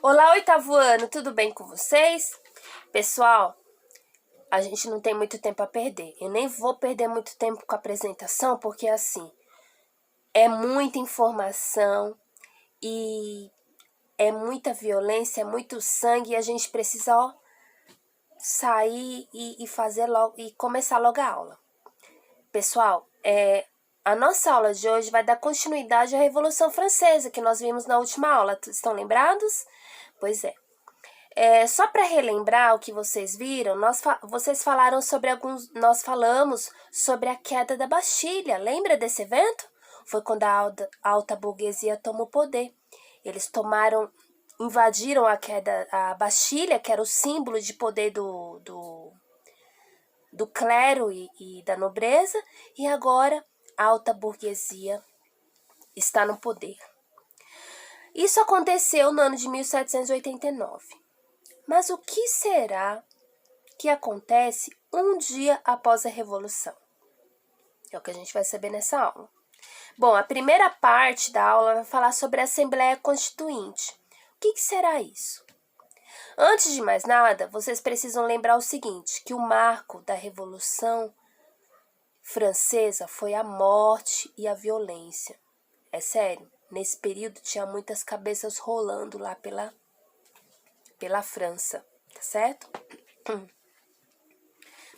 Olá, oitavo ano, tudo bem com vocês? Pessoal, a gente não tem muito tempo a perder. Eu nem vou perder muito tempo com a apresentação, porque assim, é muita informação e é muita violência, é muito sangue e a gente precisa, sair e fazer logo e começar logo a aula. Pessoal, a nossa aula de hoje vai dar continuidade à Revolução Francesa, que nós vimos na última aula. Estão lembrados? Pois é. Só para relembrar o que vocês viram, vocês falaram sobre nós falamos sobre a queda da Bastilha. Lembra desse evento? Foi quando a alta burguesia tomou o poder. Eles invadiram a Bastilha, que era o símbolo de poder do clero e da nobreza, e agora a alta burguesia está no poder. Isso aconteceu no ano de 1789. Mas o que será que acontece um dia após a Revolução? É o que a gente vai saber nessa aula. Bom, a primeira parte da aula vai falar sobre a Assembleia Constituinte. O que será isso? Antes de mais nada, vocês precisam lembrar o seguinte, que o marco da Revolução Francesa foi a morte e a violência. É sério, nesse período tinha muitas cabeças rolando lá pela França, tá certo?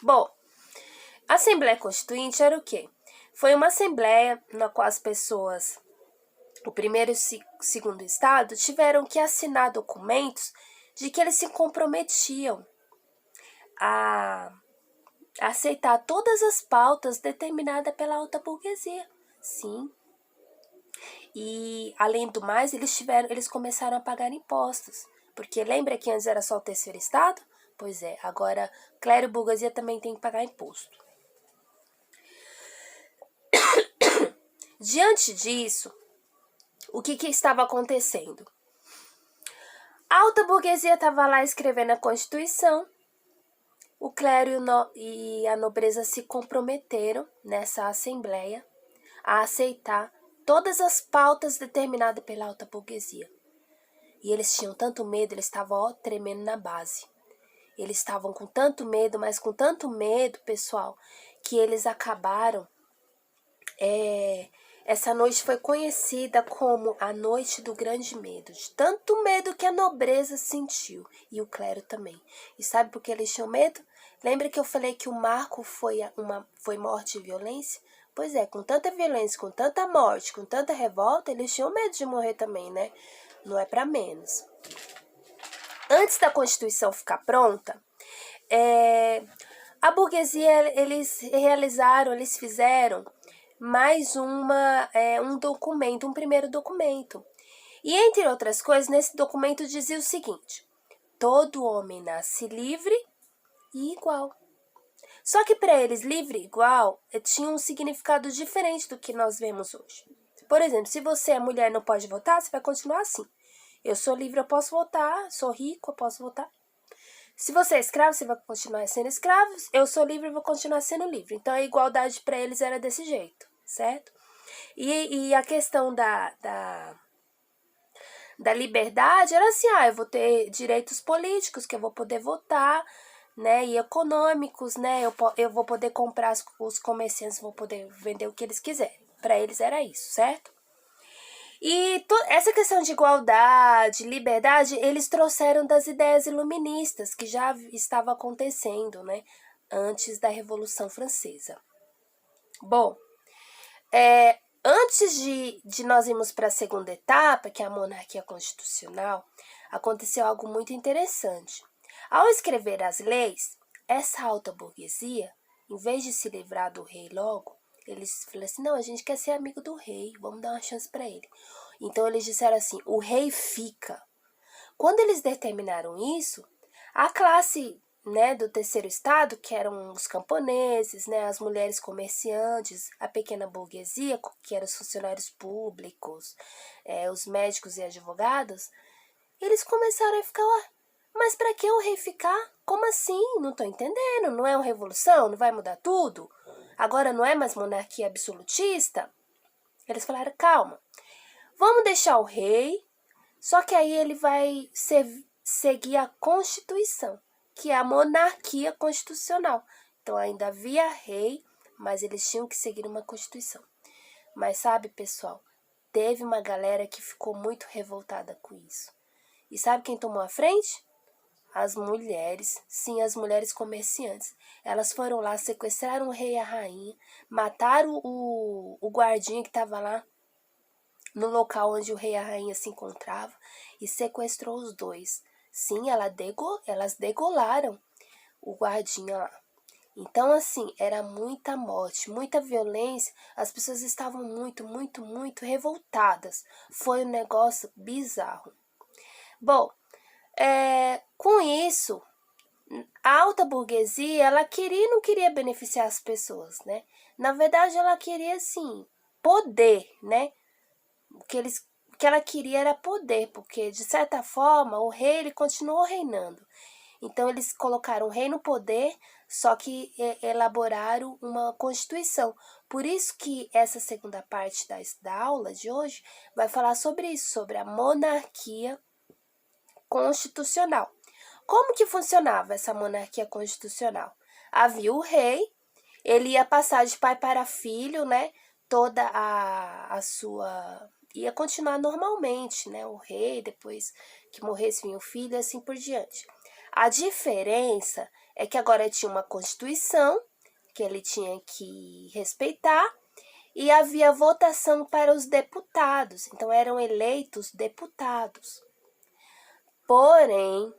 Bom, a Assembleia Constituinte era o quê? Foi uma assembleia na qual as pessoas, o primeiro e o segundo estado, tiveram que assinar documentos de que eles se comprometiam a aceitar todas as pautas determinadas pela alta burguesia. Sim. E, além do mais, eles começaram a pagar impostos. Porque lembra que antes era só o terceiro estado? Pois é, agora clero e burguesia também tem que pagar imposto. Diante disso, o que estava acontecendo? A alta burguesia estava lá escrevendo a Constituição, o clero e a nobreza se comprometeram nessa assembleia a aceitar todas as pautas determinadas pela alta burguesia. E eles tinham tanto medo, eles estavam tremendo na base. Eles estavam com tanto medo, mas com tanto medo, pessoal, que eles acabaram... Essa noite foi conhecida como a Noite do Grande Medo, de tanto medo que a nobreza sentiu, e o clero também. E sabe por que eles tinham medo? Lembra que eu falei que o marco foi morte e violência? Pois é, com tanta violência, com tanta morte, com tanta revolta, eles tinham medo de morrer também, né? Não é para menos. Antes da Constituição ficar pronta, a burguesia, eles fizeram mais um primeiro documento. E, entre outras coisas, nesse documento dizia o seguinte: todo homem nasce livre e igual. Só que para eles, livre e igual tinha um significado diferente do que nós vemos hoje. Por exemplo, se você é mulher e não pode votar, você vai continuar assim. Eu sou livre, eu posso votar. Sou rico, eu posso votar. Se você é escravo, você vai continuar sendo escravo. Eu sou livre, eu vou continuar sendo livre. Então, a igualdade para eles era desse jeito, certo? E a questão da liberdade era assim, eu vou ter direitos políticos, que eu vou poder votar, né, e econômicos, né, eu vou poder comprar, os comerciantes vão poder vender o que eles quiserem. Para eles era isso, certo? E essa questão de igualdade, liberdade, eles trouxeram das ideias iluministas, que já estava acontecendo, né, antes da Revolução Francesa. Bom, antes de nós irmos para a segunda etapa, que é a monarquia constitucional, aconteceu algo muito interessante. Ao escrever as leis, essa alta burguesia, em vez de se livrar do rei logo, eles falaram assim, não, a gente quer ser amigo do rei, vamos dar uma chance para ele. Então, eles disseram assim, o rei fica. Quando eles determinaram isso, a classe, né, do terceiro estado, que eram os camponeses, né, as mulheres comerciantes, a pequena burguesia, que eram os funcionários públicos, os médicos e advogados, eles começaram a ficar, mas para que o rei ficar? Como assim? Não estou entendendo, não é uma revolução? Não vai mudar tudo? Agora não é mais monarquia absolutista? Eles falaram, calma, vamos deixar o rei, Só que aí ele vai seguir a Constituição, que é a monarquia constitucional. Então ainda havia rei, mas eles tinham que seguir uma Constituição. Mas sabe, pessoal, teve uma galera que ficou muito revoltada com isso. E sabe quem tomou a frente? As mulheres, sim, as mulheres comerciantes. Elas foram lá, sequestraram o rei e a rainha, mataram o guardinha que estava lá no local onde o rei e a rainha se encontravam e sequestrou os dois. Sim, elas degolaram o guardinha lá. Então, assim, era muita morte, muita violência. As pessoas estavam muito revoltadas. Foi um negócio bizarro. Bom, com isso, a alta burguesia, ela queria e não queria beneficiar as pessoas, né? Na verdade, ela queria, assim, poder, né? O que ela queria era poder, porque, de certa forma, o rei, ele continuou reinando. Então, eles colocaram o rei no poder, só que elaboraram uma constituição. Por isso que essa segunda parte da aula de hoje vai falar sobre isso, sobre a monarquia constitucional. Como que funcionava essa monarquia constitucional? Havia o rei, ele ia passar de pai para filho, né? Toda a sua... ia continuar normalmente, né? O rei, depois que morresse, vinha o filho, e assim por diante. A diferença é que agora tinha uma constituição que ele tinha que respeitar e havia votação para os deputados. Então, eram eleitos deputados. Porém,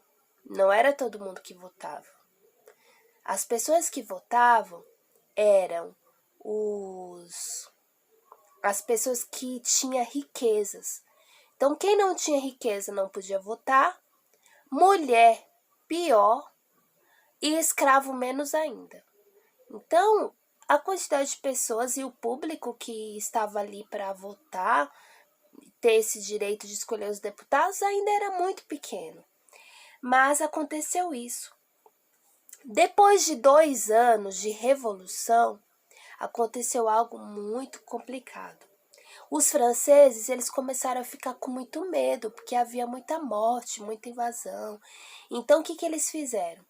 não era todo mundo que votava. As pessoas que votavam eram as pessoas que tinham riquezas. Então, quem não tinha riqueza não podia votar. Mulher, pior. E escravo, menos ainda. Então, a quantidade de pessoas e o público que estava ali para votar, ter esse direito de escolher os deputados, ainda era muito pequeno. Mas aconteceu isso. Depois de 2 anos de revolução, aconteceu algo muito complicado. Os franceses, eles começaram a ficar com muito medo, porque havia muita morte, muita invasão. Então, o que eles fizeram?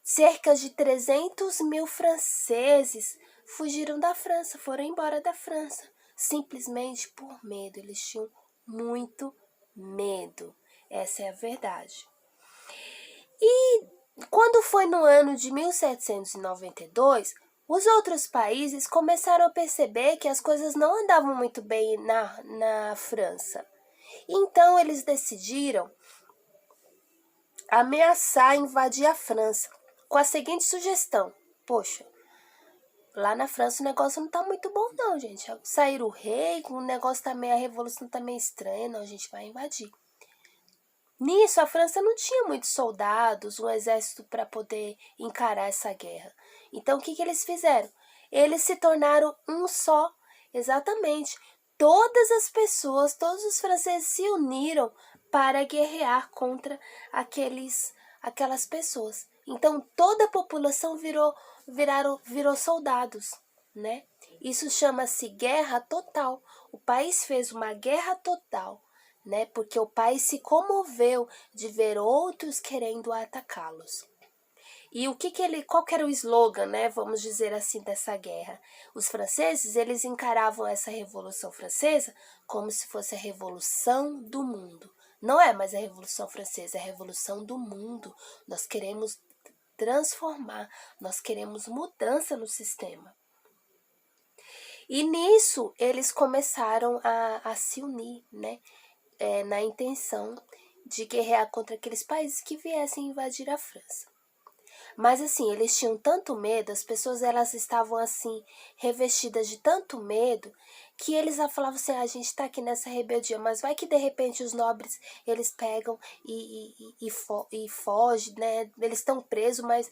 Cerca de 300 mil franceses fugiram da França, foram embora da França, simplesmente por medo. Eles tinham muito medo. Essa é a verdade. E quando foi no ano de 1792, os outros países começaram a perceber que as coisas não andavam muito bem na França. Então, eles decidiram ameaçar invadir a França com a seguinte sugestão: poxa, lá na França o negócio não tá muito bom não, gente. Saíram o rei, o negócio tá meio, a revolução tá meio estranha, não, a gente vai invadir. Nisso, a França não tinha muitos soldados, um exército para poder encarar essa guerra. Então, o que eles fizeram? Eles se tornaram um só, exatamente. Todas as pessoas, todos os franceses se uniram para guerrear contra aquelas pessoas. Então, toda a população virou soldados, né? Isso chama-se guerra total. O país fez uma guerra total, né? Porque o país se comoveu de ver outros querendo atacá-los. E qual que era o slogan, né? Vamos dizer assim, dessa guerra? Os franceses, eles encaravam essa Revolução Francesa como se fosse a revolução do mundo. Não é mais a Revolução Francesa, é a revolução do mundo. Nós queremos transformar, nós queremos mudança no sistema. E nisso, eles começaram a se unir, né? Na intenção de guerrear contra aqueles países que viessem invadir a França. Mas assim, eles tinham tanto medo, as pessoas elas estavam assim, revestidas de tanto medo, que eles falavam assim: a gente tá aqui nessa rebeldia, mas vai que de repente os nobres, eles pegam e fogem, né? Eles estão presos, mas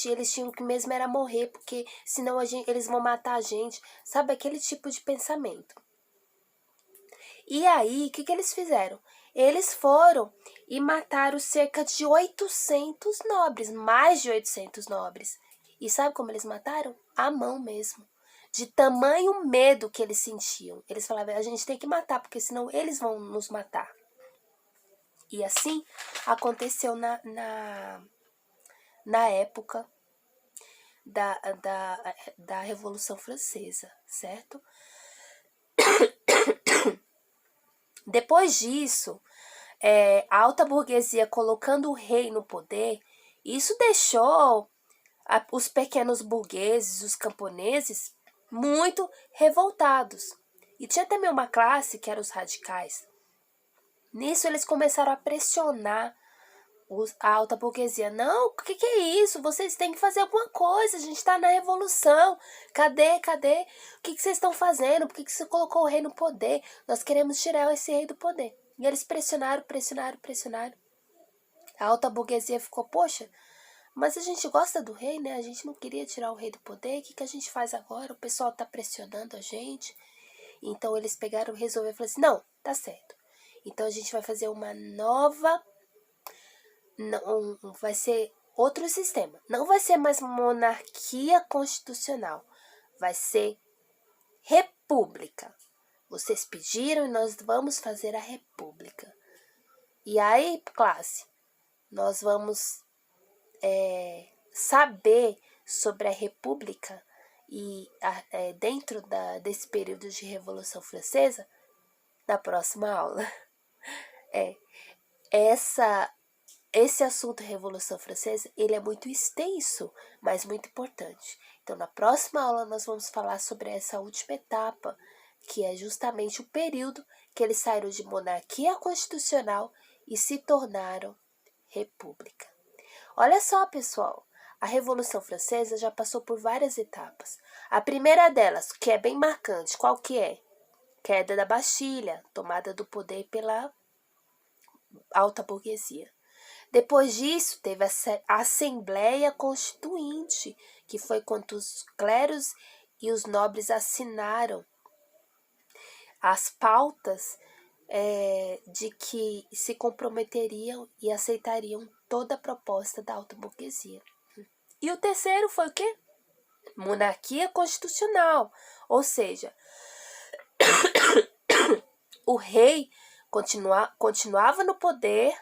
eles tinham que mesmo era morrer, porque senão eles vão matar a gente. Sabe, aquele tipo de pensamento. E aí, o que eles fizeram? Eles foram e mataram cerca de 800 nobres, mais de 800 nobres. E sabe como eles mataram? À mão mesmo. de tamanho medo que eles sentiam. Eles falavam, a gente tem que matar, porque senão eles vão nos matar. E assim aconteceu na época da Revolução Francesa, certo? Depois disso, a alta burguesia colocando o rei no poder, isso deixou os pequenos burgueses, os camponeses, muito revoltados. E tinha também uma classe que eram os radicais. Nisso eles começaram a pressionar a alta burguesia. Não, o que é isso? Vocês têm que fazer alguma coisa, a gente está na revolução. Cadê? O que vocês estão fazendo? Por que você colocou o rei no poder? Nós queremos tirar esse rei do poder. E eles pressionaram. A alta burguesia ficou, poxa, mas a gente gosta do rei, né? A gente não queria tirar o rei do poder. O que a gente faz agora? O pessoal está pressionando a gente. Então eles pegaram e resolveram e falaram assim, não, tá certo. Então a gente vai fazer uma nova... Não, vai ser outro sistema. Não vai ser mais monarquia constitucional. Vai ser república. Vocês pediram e nós vamos fazer a república. E aí, classe, nós vamos saber sobre a república e dentro desse período de Revolução Francesa na próxima aula. Esse assunto Revolução Francesa, ele é muito extenso, mas muito importante. Então, na próxima aula, nós vamos falar sobre essa última etapa, que é justamente o período que eles saíram de monarquia constitucional e se tornaram república. Olha só, pessoal, a Revolução Francesa já passou por várias etapas. A primeira delas, que é bem marcante, qual que é? Queda da Bastilha, tomada do poder pela alta burguesia. Depois disso, teve a Assembleia Constituinte, que foi quando os clérigos e os nobres assinaram as pautas de que se comprometeriam e aceitariam toda a proposta da alta burguesia. E o terceiro foi o quê? Monarquia constitucional, ou seja, o rei continuava no poder.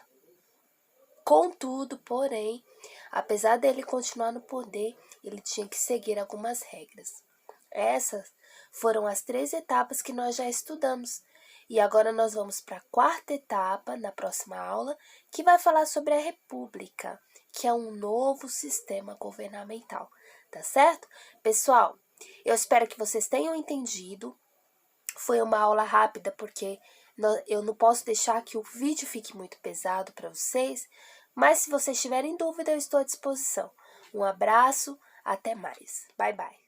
Contudo, porém, apesar dele continuar no poder, ele tinha que seguir algumas regras. Essas foram as 3 etapas que nós já estudamos. E agora nós vamos para a 4ª etapa, na próxima aula, que vai falar sobre a República, que é um novo sistema governamental. Tá certo? Pessoal, eu espero que vocês tenham entendido. Foi uma aula rápida, porque eu não posso deixar que o vídeo fique muito pesado para vocês, mas se vocês tiverem dúvida, eu estou à disposição. Um abraço, até mais. Bye, bye.